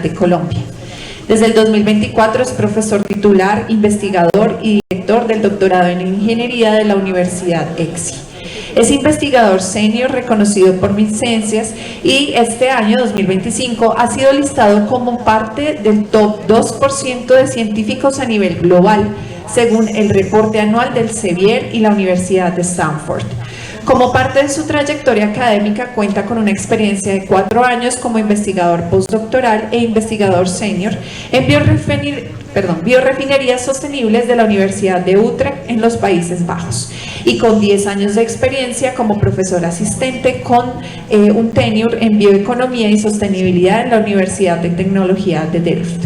de Colombia. Desde el 2024 es profesor titular, investigador y director del doctorado en Ingeniería de la Universidad EXI. Es investigador senior reconocido por Mincencias y este año 2025 ha sido listado como parte del top 2% de científicos a nivel global, según el reporte anual del Sevier y la Universidad de Stanford. Como parte de su trayectoria académica, cuenta con una experiencia de 4 años como investigador postdoctoral e investigador senior en biorefinerías sostenibles de la Universidad de Utrecht en los Países Bajos y con 10 años de experiencia como profesor asistente con un tenure en bioeconomía y sostenibilidad en la Universidad de Tecnología de Delft,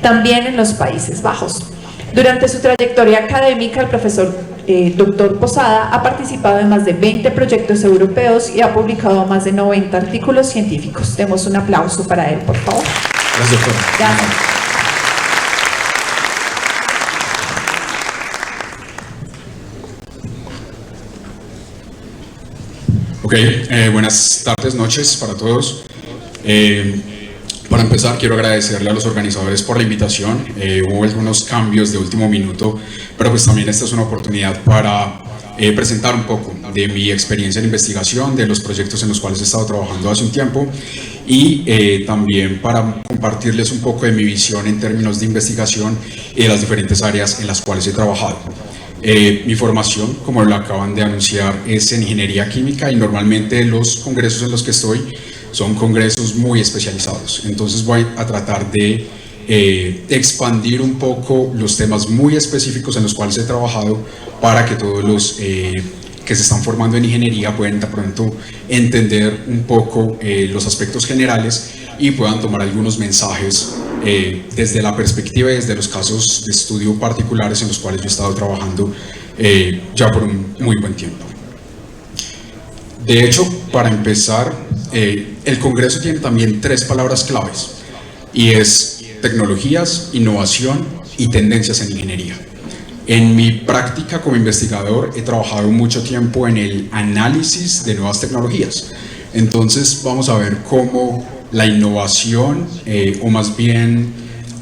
también en los Países Bajos. Durante su trayectoria académica, el profesor Dr. Posada ha participado en más de 20 proyectos europeos y ha publicado más de 90 artículos científicos. Demos un aplauso para él, por favor. Gracias, doctora. Gracias. Ok, buenas tardes, noches para todos. Para empezar, quiero agradecerle a los organizadores por la invitación. Hubo algunos cambios de último minuto, pero pues también esta es una oportunidad para presentar un poco de mi experiencia en investigación, de los proyectos en los cuales he estado trabajando hace un tiempo y también para compartirles un poco de mi visión en términos de investigación y de las diferentes áreas en las cuales he trabajado. Mi formación, como lo acaban de anunciar, es en ingeniería química y normalmente los congresos en los que estoy son congresos muy especializados. Entonces voy a tratar de expandir un poco los temas muy específicos en los cuales he trabajado para que todos los que se están formando en ingeniería puedan de pronto entender un poco los aspectos generales y puedan tomar algunos mensajes desde la perspectiva y desde los casos de estudio particulares en los cuales yo he estado trabajando ya por un muy buen tiempo. De hecho, para empezar, el Congreso tiene también 3 palabras claves y es tecnologías, innovación y tendencias en ingeniería. En mi práctica como investigador he trabajado mucho tiempo en el análisis de nuevas tecnologías. Entonces vamos a ver cómo la innovación o más bien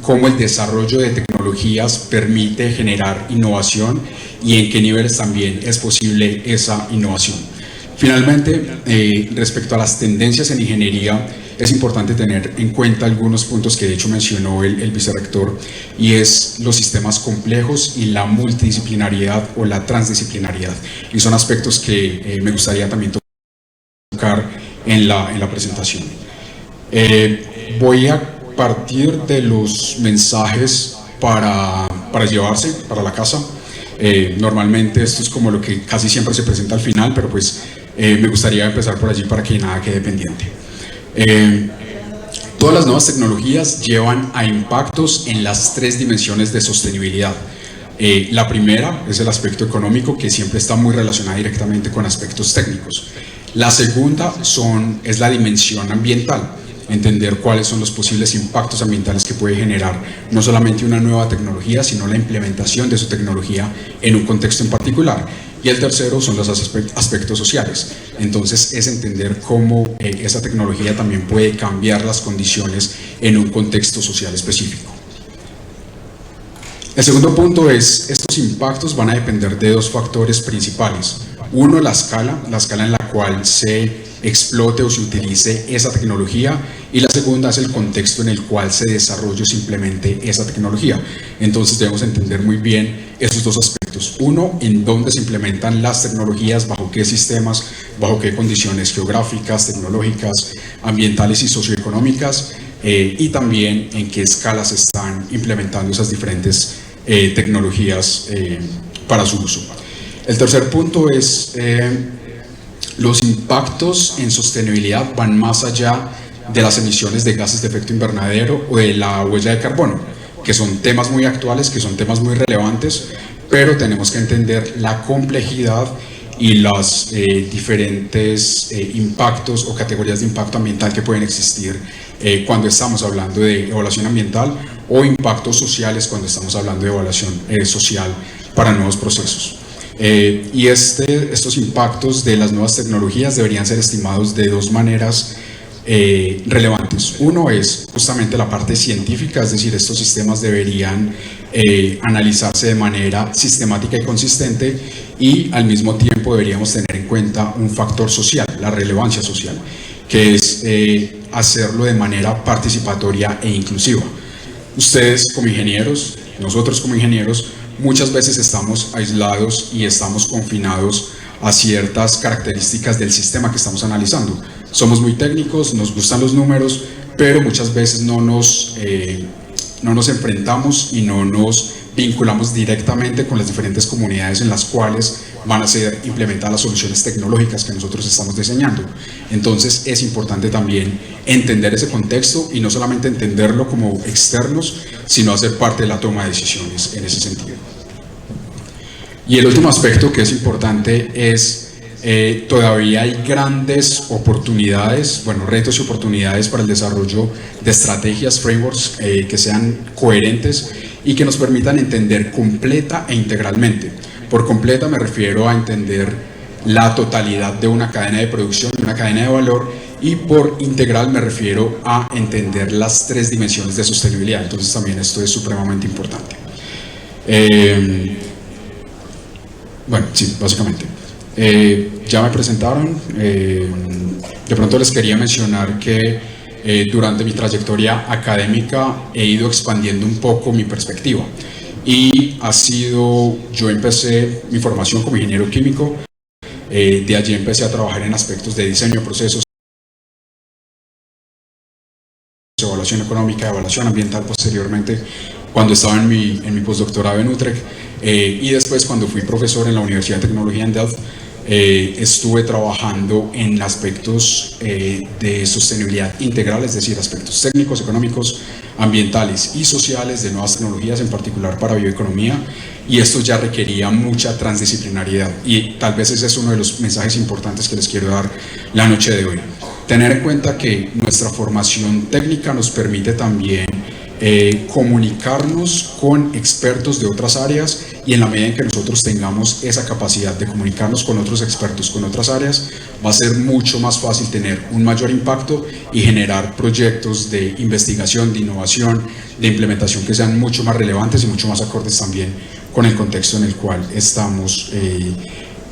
cómo el desarrollo de tecnologías permite generar innovación y en qué niveles también es posible esa innovación. Finalmente, respecto a las tendencias en ingeniería, es importante tener en cuenta algunos puntos que de hecho mencionó el vicerrector, y es los sistemas complejos y la multidisciplinariedad o la transdisciplinariedad. Y son aspectos que me gustaría también tocar en la presentación. Voy a partir de los mensajes para llevarse para la casa. Normalmente esto es como lo que casi siempre se presenta al final, pero pues me gustaría empezar por allí para que nada quede pendiente. Todas las nuevas tecnologías llevan a impactos en las 3 dimensiones de sostenibilidad. La primera es el aspecto económico, que siempre está muy relacionado directamente con aspectos técnicos. La segunda es la dimensión ambiental, entender cuáles son los posibles impactos ambientales que puede generar no solamente una nueva tecnología, sino la implementación de su tecnología en un contexto en particular. Y el tercero son los aspectos sociales. Entonces es entender cómo esa tecnología también puede cambiar las condiciones en un contexto social específico. El segundo punto es, estos impactos van a depender de 2 factores principales. Uno, la escala en la cual se explote o se utilice esa tecnología, y la segunda es el contexto en el cual se desarrolle o se implemente esa tecnología. Entonces debemos entender muy bien esos 2 aspectos. Uno, en dónde se implementan las tecnologías, bajo qué sistemas, bajo qué condiciones geográficas, tecnológicas, ambientales y socioeconómicas, y también en qué escala se están implementando esas diferentes tecnologías para su uso. El tercer punto es los impactos en sostenibilidad van más allá de las emisiones de gases de efecto invernadero o de la huella de carbono, que son temas muy actuales, que son temas muy relevantes, pero tenemos que entender la complejidad y los diferentes impactos o categorías de impacto ambiental que pueden existir cuando estamos hablando de evaluación ambiental, o impactos sociales cuando estamos hablando de evaluación social para nuevos procesos. Estos impactos de las nuevas tecnologías deberían ser estimados de 2 maneras relevantes. Uno es justamente la parte científica, es decir, estos sistemas deberían analizarse de manera sistemática y consistente, y al mismo tiempo deberíamos tener en cuenta un factor social, la relevancia social, que es hacerlo de manera participatoria e inclusiva. Ustedes como ingenieros, nosotros como ingenieros, muchas veces estamos aislados y estamos confinados a ciertas características del sistema que estamos analizando. Somos muy técnicos, nos gustan los números, pero muchas veces no nos enfrentamos y no nos vinculamos directamente con las diferentes comunidades en las cuales van a ser implementadas las soluciones tecnológicas que nosotros estamos diseñando. Entonces es importante también entender ese contexto y no solamente entenderlo como externos, sino hacer parte de la toma de decisiones en ese sentido. Y el último aspecto que es importante es todavía hay grandes oportunidades, retos y oportunidades para el desarrollo de estrategias, frameworks que sean coherentes y que nos permitan entender completa e integralmente. Por completa me refiero a entender la totalidad de una cadena de producción, de una cadena de valor, y por integral me refiero a entender las 3 dimensiones de sostenibilidad. Entonces también esto es supremamente importante. Bueno, sí, básicamente. Ya me presentaron, de pronto les quería mencionar que durante mi trayectoria académica he ido expandiendo un poco mi perspectiva, y yo empecé mi formación como ingeniero químico, de allí empecé a trabajar en aspectos de diseño de procesos, evaluación económica, evaluación ambiental posteriormente, cuando estaba en mi postdoctorado en Utrecht, y después cuando fui profesor en la Universidad de Tecnología en Delft, estuve trabajando en aspectos de sostenibilidad integral, es decir, aspectos técnicos, económicos, ambientales y sociales de nuevas tecnologías, en particular para bioeconomía, y esto ya requería mucha transdisciplinariedad, y tal vez ese es uno de los mensajes importantes que les quiero dar la noche de hoy. Tener en cuenta que nuestra formación técnica nos permite también comunicarnos con expertos de otras áreas, y en la medida en que nosotros tengamos esa capacidad de comunicarnos con otros expertos, con otras áreas, va a ser mucho más fácil tener un mayor impacto y generar proyectos de investigación, de innovación, de implementación que sean mucho más relevantes y mucho más acordes también con el contexto en el cual estamos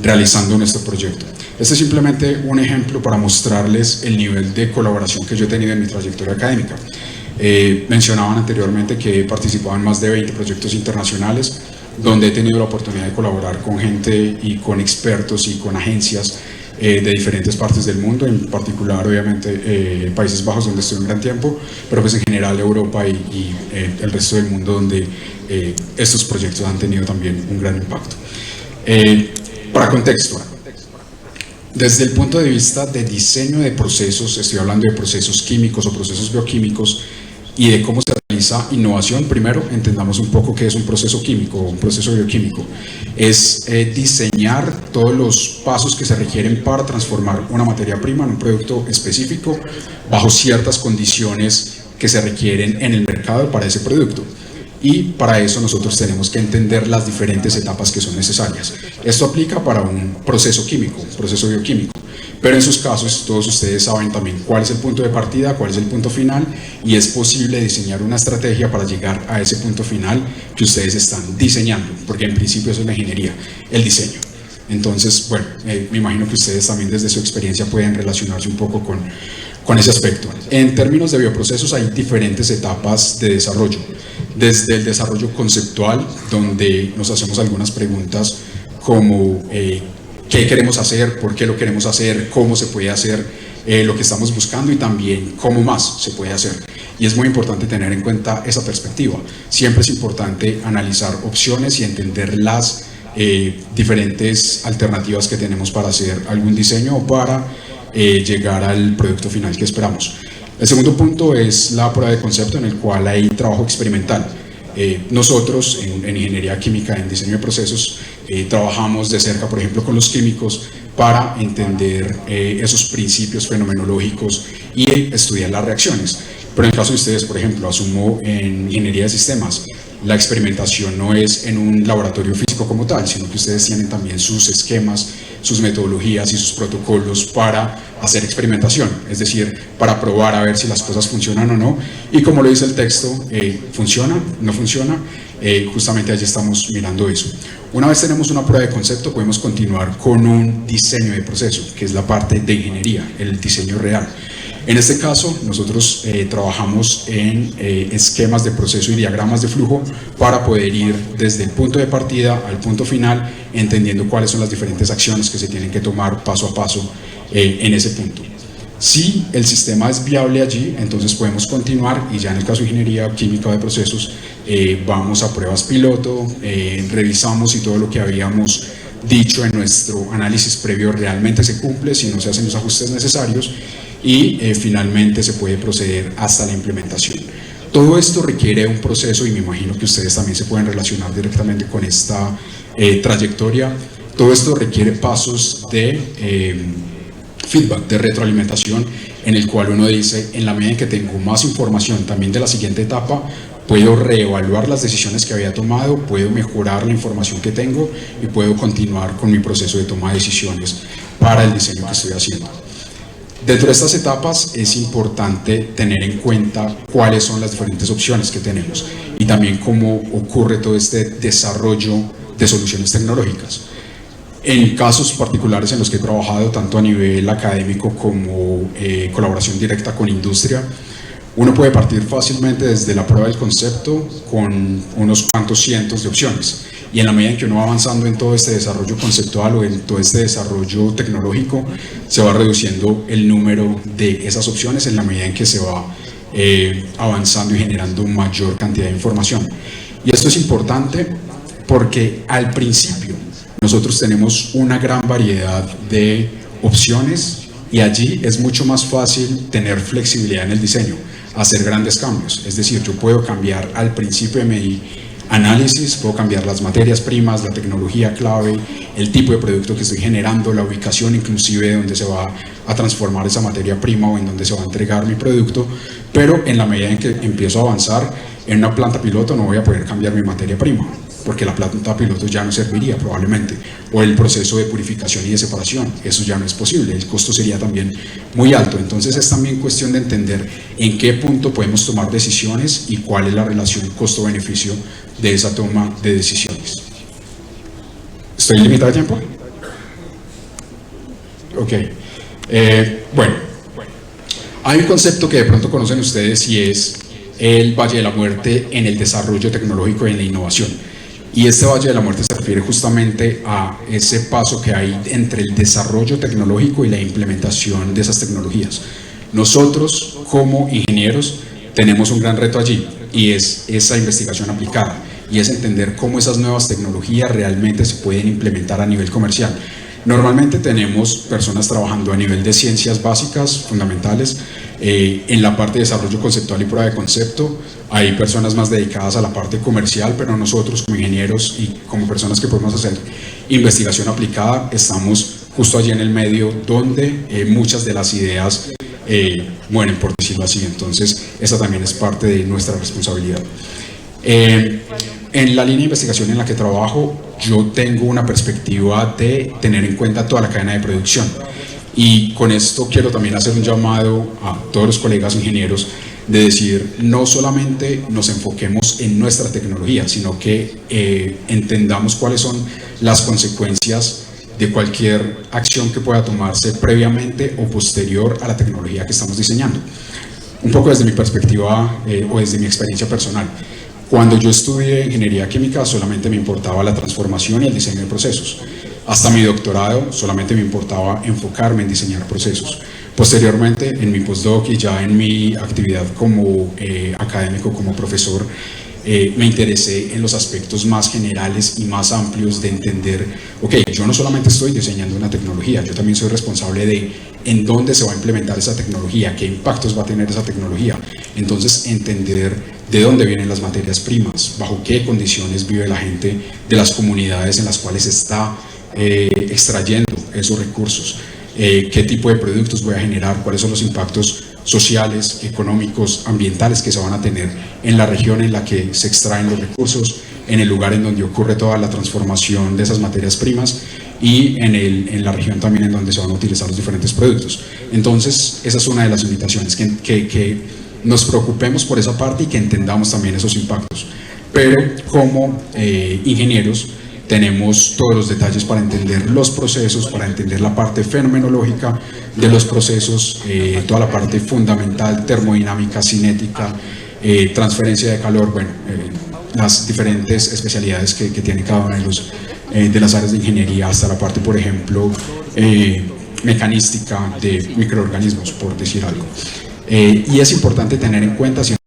realizando nuestro proyecto. Este es simplemente un ejemplo para mostrarles el nivel de colaboración que yo he tenido en mi trayectoria académica. Mencionaban anteriormente que he participado en más de 20 proyectos internacionales, donde he tenido la oportunidad de colaborar con gente y con expertos y con agencias de diferentes partes del mundo, en particular obviamente Países Bajos, donde estuve un gran tiempo, pero pues en general Europa y el resto del mundo, donde estos proyectos han tenido también un gran impacto. Para contexto, desde el punto de vista de diseño de procesos, estoy hablando de procesos químicos o procesos bioquímicos, y de cómo se realiza innovación. Primero entendamos un poco qué es un proceso químico o un proceso bioquímico. Es diseñar todos los pasos que se requieren para transformar una materia prima en un producto específico bajo ciertas condiciones que se requieren en el mercado para ese producto. Y para eso nosotros tenemos que entender las diferentes etapas que son necesarias. Esto aplica para un proceso químico, un proceso bioquímico, pero en sus casos todos ustedes saben también cuál es el punto de partida, cuál es el punto final, y es posible diseñar una estrategia para llegar a ese punto final que ustedes están diseñando, porque en principio eso es la ingeniería, el diseño. Entonces, bueno, me imagino que ustedes también desde su experiencia pueden relacionarse un poco con ese aspecto. En términos de bioprocesos hay diferentes etapas de desarrollo. Desde el desarrollo conceptual, donde nos hacemos algunas preguntas como qué queremos hacer, por qué lo queremos hacer, cómo se puede hacer lo que estamos buscando, y también cómo más se puede hacer. Y es muy importante tener en cuenta esa perspectiva. Siempre es importante analizar opciones y entender las diferentes alternativas que tenemos para hacer algún diseño o para llegar al producto final que esperamos. El segundo punto es la prueba de concepto, en el cual hay trabajo experimental. Nosotros en ingeniería química, en diseño de procesos, trabajamos de cerca, por ejemplo, con los químicos para entender esos principios fenomenológicos y estudiar las reacciones. Pero en el caso de ustedes, por ejemplo, asumo en ingeniería de sistemas, la experimentación no es en un laboratorio físico como tal, sino que ustedes tienen también sus esquemas, sus metodologías y sus protocolos para hacer experimentación, es decir, para probar a ver si las cosas funcionan o no, y como lo dice el texto, ¿funciona? ¿No funciona? Justamente allí estamos mirando eso. Una vez tenemos una prueba de concepto, podemos continuar con un diseño de proceso, que es la parte de ingeniería, el diseño real. En este caso, nosotros trabajamos en esquemas de proceso y diagramas de flujo para poder ir desde el punto de partida al punto final, entendiendo cuáles son las diferentes acciones que se tienen que tomar paso a paso en ese punto. Si el sistema es viable allí, entonces podemos continuar y ya en el caso de ingeniería química de procesos, vamos a pruebas piloto, revisamos si todo lo que habíamos dicho en nuestro análisis previo realmente se cumple, si no se hacen los ajustes necesarios, y finalmente se puede proceder hasta la implementación. Todo esto requiere un proceso y me imagino que ustedes también se pueden relacionar directamente con esta trayectoria. Todo esto requiere pasos de feedback, de retroalimentación, en el cual uno dice, en la medida en que tengo más información también de la siguiente etapa, puedo reevaluar las decisiones que había tomado, puedo mejorar la información que tengo y puedo continuar con mi proceso de toma de decisiones para el diseño que estoy haciendo. Dentro de estas etapas es importante tener en cuenta cuáles son las diferentes opciones que tenemos y también cómo ocurre todo este desarrollo de soluciones tecnológicas. En casos particulares en los que he trabajado, tanto a nivel académico como colaboración directa con industria, uno puede partir fácilmente desde la prueba del concepto con unos cuantos cientos de opciones. Y en la medida en que uno va avanzando en todo este desarrollo conceptual o en todo este desarrollo tecnológico, se va reduciendo el número de esas opciones en la medida en que se va avanzando y generando mayor cantidad de información. Y esto es importante porque al principio nosotros tenemos una gran variedad de opciones y allí es mucho más fácil tener flexibilidad en el diseño, hacer grandes cambios. Es decir, yo puedo cambiar al principio de mi análisis, puedo cambiar las materias primas, la tecnología clave, el tipo de producto que estoy generando, la ubicación inclusive de donde se va a transformar esa materia prima o en donde se va a entregar mi producto, pero en la medida en que empiezo a avanzar en una planta piloto no voy a poder cambiar mi materia prima, porque la planta piloto ya no serviría probablemente, o el proceso de purificación y de separación, eso ya no es posible, el costo sería también muy alto. Entonces es también cuestión de entender en qué punto podemos tomar decisiones y cuál es la relación costo-beneficio de esa toma de decisiones. ¿Estoy limitado de tiempo? Ok. Bueno, hay un concepto que de pronto conocen ustedes y es el Valle de la Muerte en el desarrollo tecnológico y en la innovación. Y este Valle de la Muerte se refiere justamente a ese paso que hay entre el desarrollo tecnológico y la implementación de esas tecnologías. Nosotros, como ingenieros, tenemos un gran reto allí y es esa investigación aplicada y es entender cómo esas nuevas tecnologías realmente se pueden implementar a nivel comercial. Normalmente tenemos personas trabajando a nivel de ciencias básicas, fundamentales, en la parte de desarrollo conceptual y prueba de concepto. Hay personas más dedicadas a la parte comercial, pero nosotros como ingenieros y como personas que podemos hacer investigación aplicada, estamos justo allí en el medio donde muchas de las ideas mueren, por decirlo así. Entonces, esa también es parte de nuestra responsabilidad. En la línea de investigación en la que trabajo, yo tengo una perspectiva de tener en cuenta toda la cadena de producción. Y con esto quiero también hacer un llamado a todos los colegas ingenieros de decir, no solamente nos enfoquemos en nuestra tecnología, sino que entendamos cuáles son las consecuencias de cualquier acción que pueda tomarse previamente o posterior a la tecnología que estamos diseñando. Un poco desde mi perspectiva o desde mi experiencia personal. Cuando yo estudié ingeniería química solamente me importaba la transformación y el diseño de procesos. Hasta mi doctorado solamente me importaba enfocarme en diseñar procesos. Posteriormente, en mi postdoc y ya en mi actividad como académico, como profesor, me interesé en los aspectos más generales y más amplios de entender, ok, yo no solamente estoy diseñando una tecnología, yo también soy responsable de en dónde se va a implementar esa tecnología, qué impactos va a tener esa tecnología. Entonces, entender de dónde vienen las materias primas, bajo qué condiciones vive la gente de las comunidades en las cuales se está extrayendo esos recursos, qué tipo de productos voy a generar, cuáles son los impactos sociales, económicos, ambientales que se van a tener en la región en la que se extraen los recursos, en el lugar en donde ocurre toda la transformación de esas materias primas y en la región también en donde se van a utilizar los diferentes productos. Entonces, esa es una de las invitaciones, que nos preocupemos por esa parte y que entendamos también esos impactos. Pero como ingenieros tenemos todos los detalles para entender los procesos, para entender la parte fenomenológica de los procesos, toda la parte fundamental, termodinámica, cinética, transferencia de calor, bueno, las diferentes especialidades que tiene cada una de las áreas de ingeniería, hasta la parte, por ejemplo, mecanística de microorganismos, por decir algo. Y es importante tener en cuenta siempre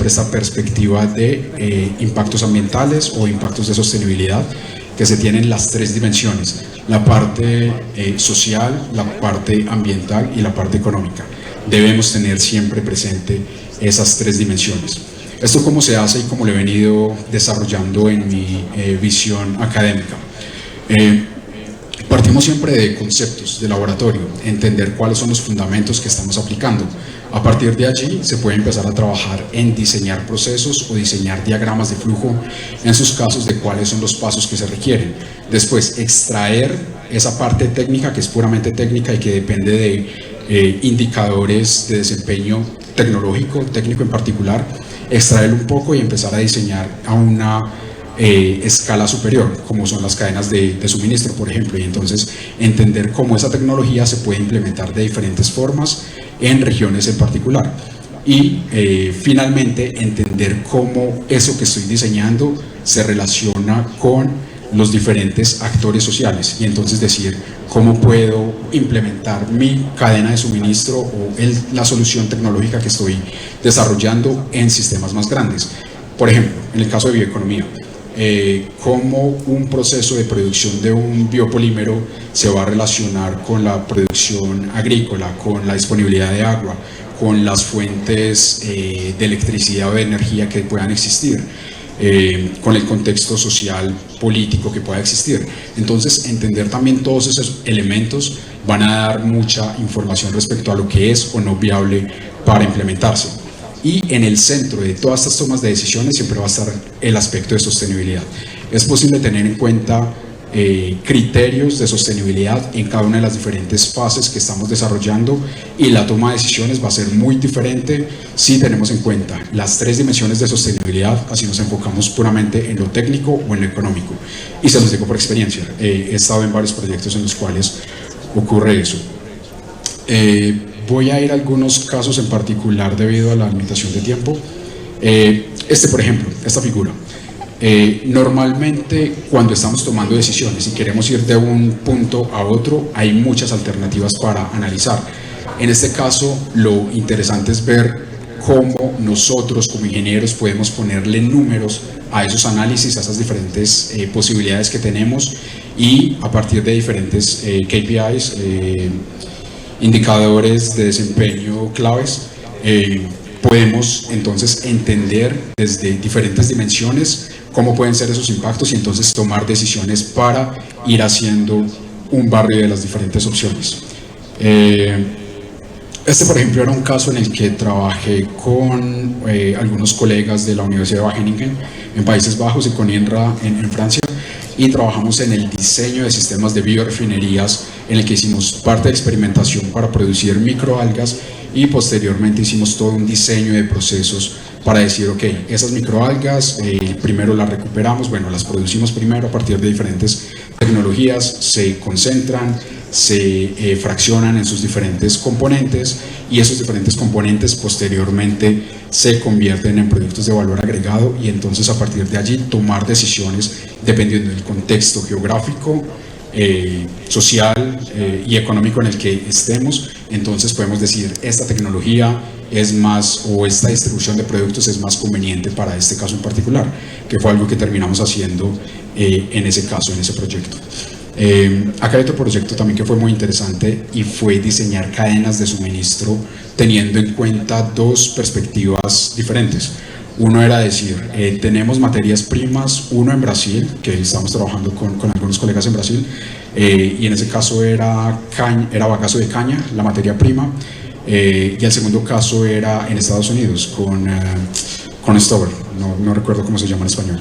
esta perspectiva de impactos ambientales o impactos de sostenibilidad, que se tienen las tres dimensiones: la parte social, la parte ambiental y la parte económica. Debemos tener siempre presente esas tres dimensiones. Esto cómo se hace y cómo lo he venido desarrollando en mi visión académica. Partimos siempre de conceptos de laboratorio, entender cuáles son los fundamentos que estamos aplicando. A partir de allí se puede empezar a trabajar en diseñar procesos o diseñar diagramas de flujo, en sus casos de cuáles son los pasos que se requieren. Después extraer esa parte técnica, que es puramente técnica y que depende de indicadores de desempeño tecnológico, técnico en particular, extraerlo un poco y empezar a diseñar a una escala superior, como son las cadenas de suministro, por ejemplo, y entonces entender cómo esa tecnología se puede implementar de diferentes formas en regiones en particular. Y finalmente entender cómo eso que estoy diseñando se relaciona con los diferentes actores sociales y entonces decir cómo puedo implementar mi cadena de suministro o la solución tecnológica que estoy desarrollando en sistemas más grandes. Por ejemplo, en el caso de bioeconomía, cómo un proceso de producción de un biopolímero se va a relacionar con la producción agrícola, con la disponibilidad de agua, con las fuentes de electricidad o de energía que puedan existir, con el contexto social, político que pueda existir. Entonces, entender también todos esos elementos van a dar mucha información respecto a lo que es o no viable para implementarse. Y en el centro de todas estas tomas de decisiones siempre va a estar el aspecto de sostenibilidad. Es posible tener en cuenta criterios de sostenibilidad en cada una de las diferentes fases que estamos desarrollando, y la toma de decisiones va a ser muy diferente si tenemos en cuenta las tres dimensiones de sostenibilidad, así nos enfocamos puramente en lo técnico o en lo económico. Y se los digo por experiencia, he estado en varios proyectos en los cuales ocurre eso. Voy a ir a algunos casos en particular debido a la limitación de tiempo. Por ejemplo, esta figura. Normalmente cuando estamos tomando decisiones y queremos ir de un punto a otro, hay muchas alternativas para analizar. En este caso, lo interesante es ver cómo nosotros como ingenieros podemos ponerle números a esos análisis, a esas diferentes posibilidades que tenemos, y a partir de diferentes KPIs, indicadores de desempeño claves, podemos entonces entender desde diferentes dimensiones cómo pueden ser esos impactos y entonces tomar decisiones para ir haciendo un barrio de las diferentes opciones. Por ejemplo, era un caso en el que trabajé con algunos colegas de la Universidad de Wageningen en Países Bajos y con INRA en Francia, y trabajamos en el diseño de sistemas de biorefinerías, en el que hicimos parte de experimentación para producir microalgas y posteriormente hicimos todo un diseño de procesos para decir, ok, esas microalgas primero las recuperamos, bueno, las producimos primero a partir de diferentes tecnologías, se concentran, se fraccionan en sus diferentes componentes, y esos diferentes componentes posteriormente se convierten en productos de valor agregado, y entonces a partir de allí tomar decisiones dependiendo del contexto geográfico, social y económico en el que estemos. Entonces podemos decir, esta tecnología es más, o esta distribución de productos es más conveniente para este caso en particular, que fue algo que terminamos haciendo en ese caso, en ese proyecto. Acá hay otro proyecto también que fue muy interesante, y fue diseñar cadenas de suministro teniendo en cuenta dos perspectivas diferentes. Uno era decir, tenemos materias primas, uno en Brasil, que estamos trabajando con algunos colegas en Brasil, y en ese caso era bagazo de caña, la materia prima, y el segundo caso era en Estados Unidos, con Stover, no recuerdo cómo se llama en español,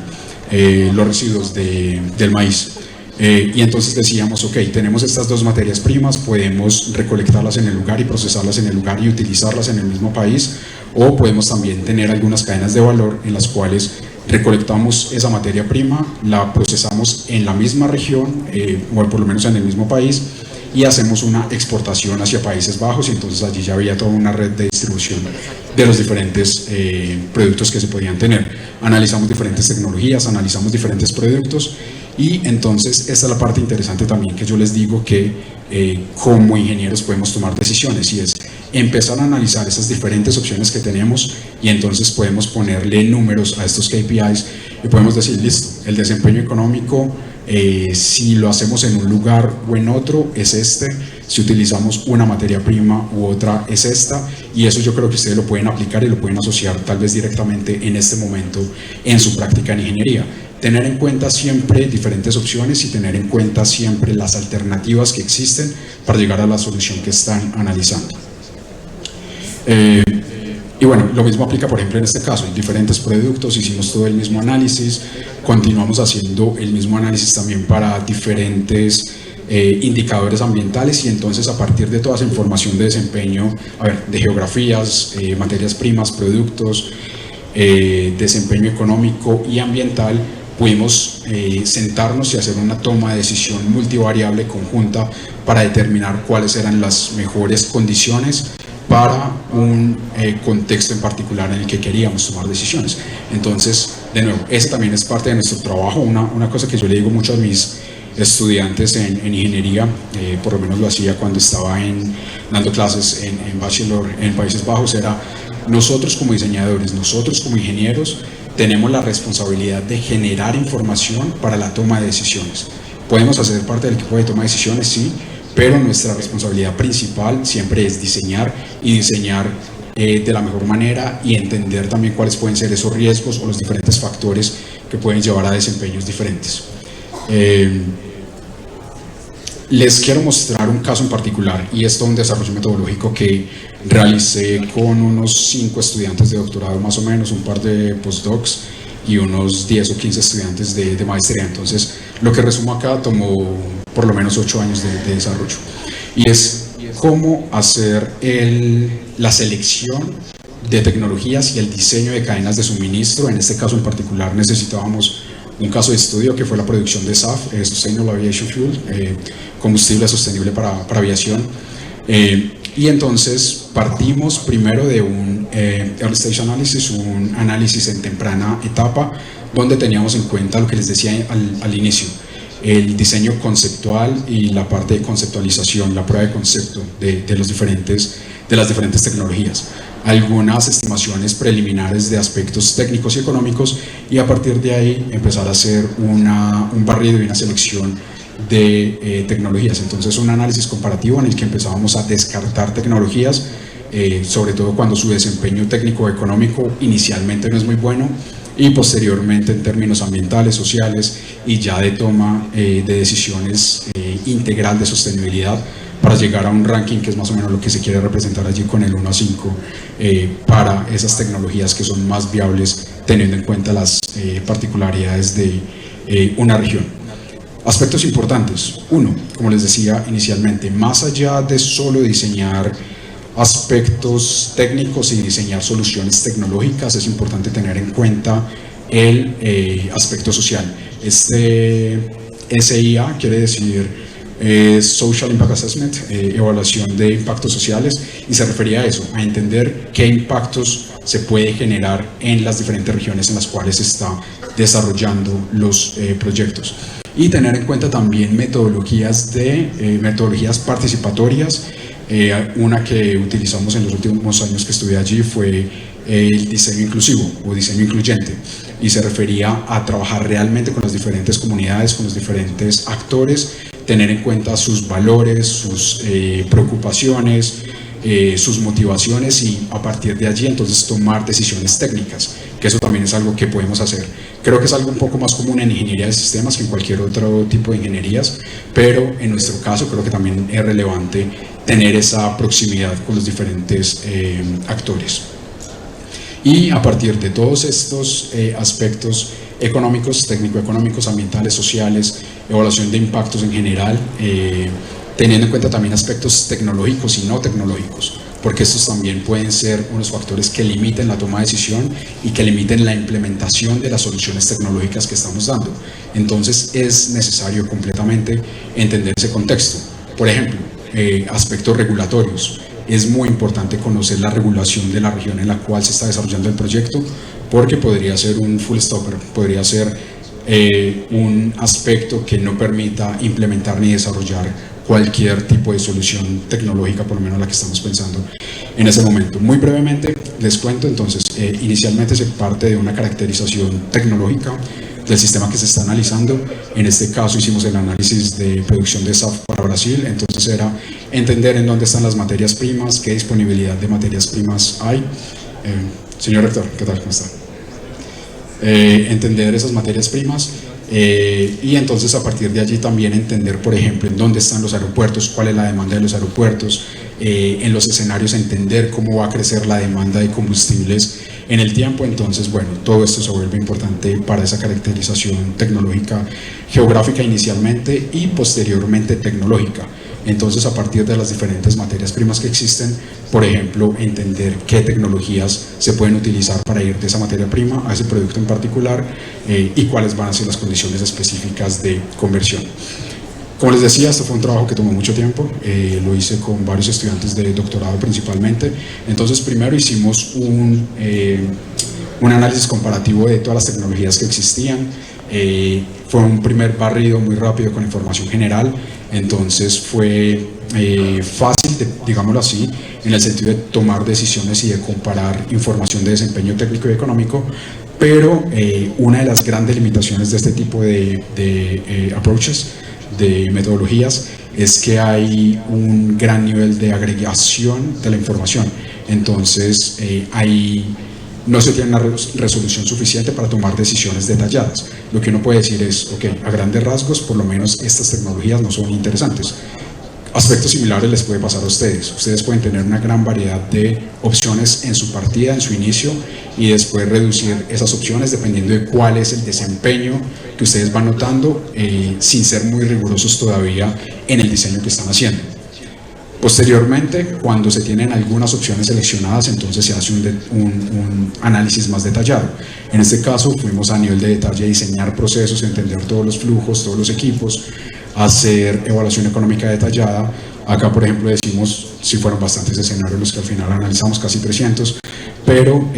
los residuos del maíz. Y entonces decíamos, ok, tenemos estas dos materias primas, podemos recolectarlas en el lugar y procesarlas en el lugar y utilizarlas en el mismo país, o podemos también tener algunas cadenas de valor en las cuales recolectamos esa materia prima, la procesamos en la misma región, o por lo menos en el mismo país, y hacemos una exportación hacia Países Bajos, y entonces allí ya había toda una red de distribución de los diferentes productos que se podían tener. Analizamos diferentes tecnologías, analizamos diferentes productos, y entonces esta es la parte interesante también que yo les digo que como ingenieros podemos tomar decisiones, y es empezar a analizar esas diferentes opciones que tenemos, y entonces podemos ponerle números a estos KPIs y podemos decir, listo, el desempeño económico, si lo hacemos en un lugar o en otro es este, si utilizamos una materia prima u otra es esta, y eso yo creo que ustedes lo pueden aplicar y lo pueden asociar tal vez directamente en este momento en su práctica en ingeniería. Tener en cuenta siempre diferentes opciones y tener en cuenta siempre las alternativas que existen para llegar a la solución que están analizando. Y bueno, lo mismo aplica por ejemplo en este caso, en diferentes productos hicimos todo el mismo análisis, continuamos haciendo el mismo análisis también para diferentes indicadores ambientales, y entonces a partir de toda esa información de desempeño, de geografías, materias primas, productos, desempeño económico y ambiental, pudimos sentarnos y hacer una toma de decisión multivariable conjunta para determinar cuáles eran las mejores condiciones para un contexto en particular en el que queríamos tomar decisiones. Entonces, de nuevo, ese también es parte de nuestro trabajo. Una cosa que yo le digo mucho a mis estudiantes en ingeniería, por lo menos lo hacía cuando estaba dando clases en bachelor en Países Bajos, era nosotros como diseñadores, nosotros como ingenieros, tenemos la responsabilidad de generar información para la toma de decisiones. Podemos hacer parte del equipo de toma de decisiones, sí, pero nuestra responsabilidad principal siempre es diseñar, y diseñar de la mejor manera, y entender también cuáles pueden ser esos riesgos o los diferentes factores que pueden llevar a desempeños diferentes. Les quiero mostrar un caso en particular, y esto es un desarrollo metodológico que realicé con unos 5 estudiantes de doctorado más o menos, un par de postdocs y unos 10 o 15 estudiantes de maestría. Entonces, lo que resumo acá tomó por lo menos 8 años de desarrollo, y es cómo hacer la selección de tecnologías y el diseño de cadenas de suministro. En este caso en particular necesitábamos un caso de estudio que fue la producción de SAF, Sustainable Aviation Fuel, combustible sostenible para aviación. Y entonces partimos primero de un early stage analysis, un análisis en temprana etapa, donde teníamos en cuenta lo que les decía al inicio, el diseño conceptual y la parte de conceptualización, la prueba de concepto de las diferentes tecnologías, algunas estimaciones preliminares de aspectos técnicos y económicos, y a partir de ahí empezar a hacer un barrido y una selección de tecnologías. Entonces, un análisis comparativo en el que empezábamos a descartar tecnologías, sobre todo cuando su desempeño técnico o económico inicialmente no es muy bueno, y posteriormente en términos ambientales, sociales y ya de toma de decisiones integral de sostenibilidad, para llegar a un ranking que es más o menos lo que se quiere representar allí con el 1 a 5 para esas tecnologías que son más viables teniendo en cuenta las particularidades de una región. Aspectos importantes. Uno, como les decía inicialmente, más allá de solo diseñar aspectos técnicos y diseñar soluciones tecnológicas, es importante tener en cuenta el aspecto social. SIA quiere decir Social Impact Assessment, evaluación de impactos sociales, y se refería a eso, a entender qué impactos se puede generar en las diferentes regiones en las cuales se está desarrollando los proyectos. Y tener en cuenta también metodologías participatorias. Una que utilizamos en los últimos años que estuve allí fue el diseño inclusivo o diseño incluyente, y se refería a trabajar realmente con las diferentes comunidades, con los diferentes actores, tener en cuenta sus valores, sus preocupaciones, sus motivaciones, y a partir de allí entonces tomar decisiones técnicas que eso también es algo que podemos hacer. Creo que es algo un poco más común en ingeniería de sistemas que en cualquier otro tipo de ingenierías, pero en nuestro caso creo que también es relevante tener esa proximidad con los diferentes actores. Y a partir de todos estos aspectos económicos, técnico-económicos, ambientales, sociales, evaluación de impactos en general, teniendo en cuenta también aspectos tecnológicos y no tecnológicos, porque estos también pueden ser unos factores que limiten la toma de decisión y que limiten la implementación de las soluciones tecnológicas que estamos dando. Entonces es necesario completamente entender ese contexto. Por ejemplo, aspectos regulatorios. Es muy importante conocer la regulación de la región en la cual se está desarrollando el proyecto, porque podría ser un full stopper, podría ser un aspecto que no permita implementar ni desarrollar cualquier tipo de solución tecnológica, por lo menos la que estamos pensando en ese momento. Muy brevemente les cuento, entonces, inicialmente se parte de una caracterización tecnológica del sistema que se está analizando. En este caso hicimos el análisis de producción de SAF para Brasil, entonces era entender en dónde están las materias primas, qué disponibilidad de materias primas hay. Señor rector, ¿qué tal? ¿Cómo está? Entender esas materias primas. Y entonces a partir de allí también entender, por ejemplo, en dónde están los aeropuertos, cuál es la demanda de los aeropuertos, en los escenarios entender cómo va a crecer la demanda de combustibles en el tiempo. Entonces, bueno, todo esto se vuelve importante para esa caracterización tecnológica, geográfica inicialmente y posteriormente tecnológica. Entonces, a partir de las diferentes materias primas que existen, por ejemplo, entender qué tecnologías se pueden utilizar para ir de esa materia prima a ese producto en particular y cuáles van a ser las condiciones específicas de conversión. Como les decía, esto fue un trabajo que tomó mucho tiempo, lo hice con varios estudiantes de doctorado principalmente. Entonces, primero hicimos un análisis comparativo de todas las tecnologías que existían. Fue un primer barrido muy rápido con información general, entonces fue fácil, digámoslo así, en el sentido de tomar decisiones y de comparar información de desempeño técnico y económico, pero una de las grandes limitaciones de este tipo de approaches, de metodologías, es que hay un gran nivel de agregación de la información. Entonces no se tiene una resolución suficiente para tomar decisiones detalladas. Lo que uno puede decir es, ok, a grandes rasgos, por lo menos estas tecnologías no son interesantes. Aspectos similares les puede pasar a ustedes. Ustedes pueden tener una gran variedad de opciones en su partida, en su inicio, y después reducir esas opciones dependiendo de cuál es el desempeño que ustedes van notando, sin ser muy rigurosos todavía en el diseño que están haciendo. Posteriormente, cuando se tienen algunas opciones seleccionadas, entonces se hace un análisis más detallado. En este caso, fuimos a nivel de detalle a diseñar procesos, entender todos los flujos, todos los equipos, hacer evaluación económica detallada. Acá, por ejemplo, decimos, si fueron bastantes escenarios los que al final analizamos, casi 300, pero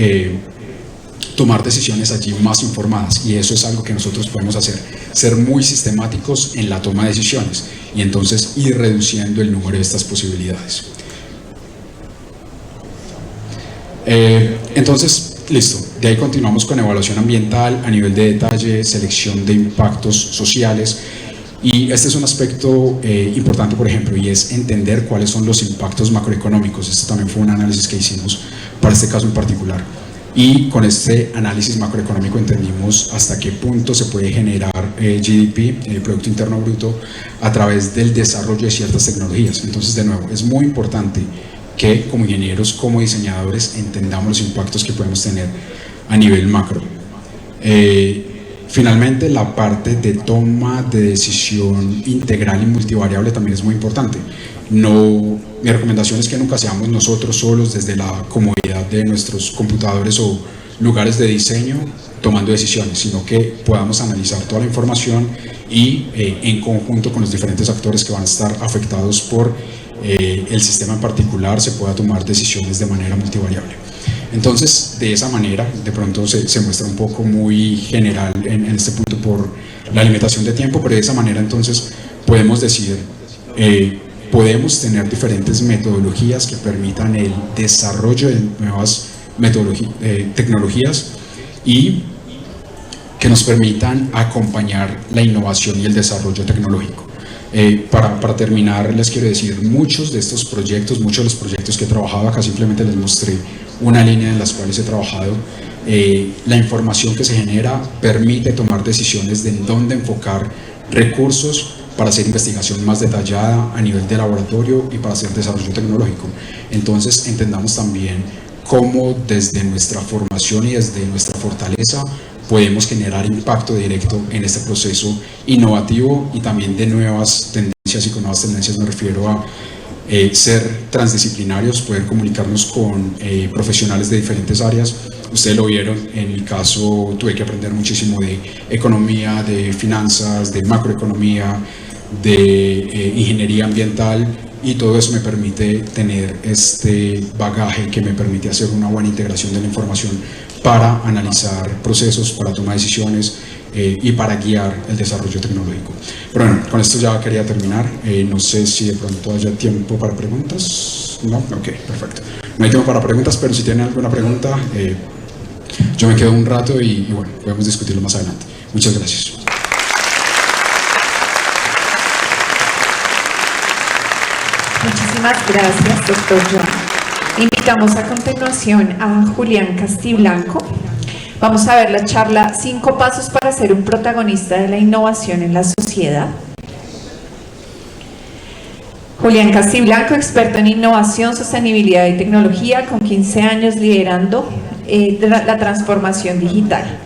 tomar decisiones allí más informadas, y eso es algo que nosotros podemos hacer, ser muy sistemáticos en la toma de decisiones y entonces ir reduciendo el número de estas posibilidades. Entonces, listo, de ahí continuamos con evaluación ambiental a nivel de detalle, selección de impactos sociales, y este es un aspecto importante, por ejemplo, y es entender cuáles son los impactos macroeconómicos. Este también fue un análisis que hicimos para este caso en particular. Y con este análisis macroeconómico entendimos hasta qué punto se puede generar GDP, Producto Interno Bruto, a través del desarrollo de ciertas tecnologías. Entonces, de nuevo, es muy importante que como ingenieros, como diseñadores, entendamos los impactos que podemos tener a nivel macro. Finalmente, la parte de toma de decisión integral y multivariable también es muy importante. Mi recomendación es que nunca seamos nosotros solos desde la comodidad de nuestros computadores o lugares de diseño tomando decisiones, sino que podamos analizar toda la información y en conjunto con los diferentes actores que van a estar afectados por el sistema en particular se pueda tomar decisiones de manera multivariable. Entonces, de esa manera, de pronto se muestra un poco muy general en este punto por la limitación de tiempo, pero de esa manera entonces podemos decir, podemos tener diferentes metodologías que permitan el desarrollo de nuevas tecnologías y que nos permitan acompañar la innovación y el desarrollo tecnológico. Para terminar, les quiero decir, muchos de estos proyectos, muchos de los proyectos que he trabajado, acá simplemente les mostré una línea en las cuales he trabajado, la información que se genera permite tomar decisiones de en dónde enfocar recursos para hacer investigación más detallada a nivel de laboratorio y para hacer desarrollo tecnológico. Entonces entendamos también cómo desde nuestra formación y desde nuestra fortaleza podemos generar impacto directo en este proceso innovativo y también de nuevas tendencias, y con nuevas tendencias me refiero a ser transdisciplinarios, poder comunicarnos con profesionales de diferentes áreas. Ustedes lo vieron, en mi caso tuve que aprender muchísimo de economía, de finanzas, de macroeconomía, de ingeniería ambiental, y todo eso me permite tener este bagaje que me permite hacer una buena integración de la información para analizar procesos, para tomar decisiones y para guiar el desarrollo tecnológico. Pero bueno, con esto ya quería terminar. No sé si de pronto haya tiempo para preguntas. No, ok, perfecto. No hay tiempo para preguntas, pero si tienen alguna pregunta, yo me quedo un rato y bueno, podemos discutirlo más adelante. Muchas gracias. Muchísimas gracias, doctor Joan. Invitamos a continuación a Julián Castiblanco. Vamos a ver la charla 5 pasos para ser un protagonista de la innovación en la sociedad. Julián Castiblanco, experto en innovación, sostenibilidad y tecnología, con 15 años liderando la transformación digital.